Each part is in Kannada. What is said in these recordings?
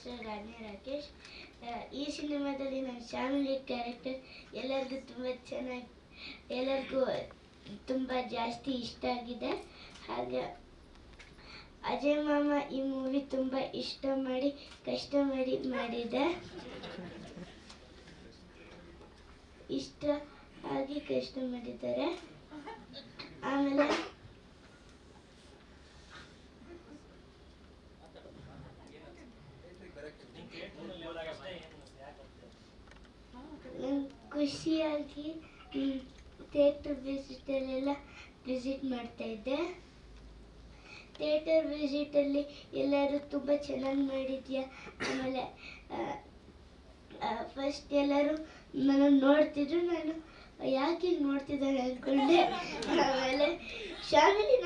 ಹೆಸರು ರಾಣಿ ರಾಕೇಶ್. ಈ ಸಿನಿಮಾದಲ್ಲಿ ನನ್ನ ಫ್ಯಾಮಿಲಿ ಕ್ಯಾರೆಕ್ಟರ್ ಎಲ್ಲರಿಗೂ ಎಲ್ಲರಿಗೂ ತುಂಬ ಜಾಸ್ತಿ ಇಷ್ಟ ಆಗಿದೆ. ಹಾಗೆ ಅಜಯ್ ಮಾಮ ಈ ಮೂವಿ ತುಂಬ ಕಷ್ಟ ಮಾಡಿದೆ. ಇಷ್ಟ ಆಗಿ ಕಷ್ಟ ಮಾಡಿದ್ದಾರೆ. ಆಮೇಲೆ ಖುಷಿಯಾಗಿ ಥಿಯೇಟರ್ ವಿಸಿಟ್ ಮಾಡ್ತಾ ಇದ್ದೆ. ಥಿಯೇಟರ್ ವಿಸಿಟಲ್ಲಿ ಎಲ್ಲರೂ ತುಂಬ ಚೆನ್ನಾಗಿ ಮಾಡಿದ್ಯಾ. ಆಮೇಲೆ ಫಸ್ಟ್ ಎಲ್ಲರೂ ನಾನು ನೋಡ್ತಿದ್ರು, ನಾನು ಯಾಕೆ ನೋಡ್ತಿದ್ದಾರೆ ಅಂದ್ಕೊಂಡೆ. ಆಮೇಲೆ ಶಾಮಿಲಿನ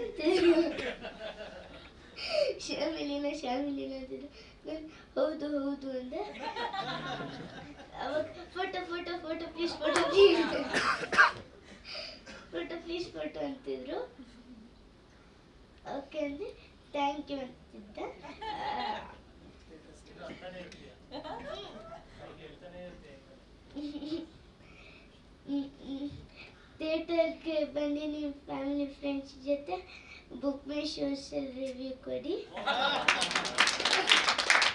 ಅಂತಿದ್ರು. ಅಂತಿದ್ರು. ನಾನು ಹೌದು ಅಂದೆ. ಅವಾಗ ಫೋಟೋ ಪ್ಲೀಸ್ ಅಂತಿದ್ರು. ಓಕೆ ಅಂದೆ, ಥ್ಯಾಂಕ್ ಯು ಅಂತಿದ್ದ. ಥಿಯೇಟರ್ಗೆ ಬನ್ನಿ, ನಿಮ್ಮ ಫ್ಯಾಮಿಲಿ ಫ್ರೆಂಡ್ಸ್ ಜೊತೆ. ಬುಕ್ ಮೈ ಶೋಸಲ್ಲಿ ರಿವ್ಯೂ ಕೊಡಿ.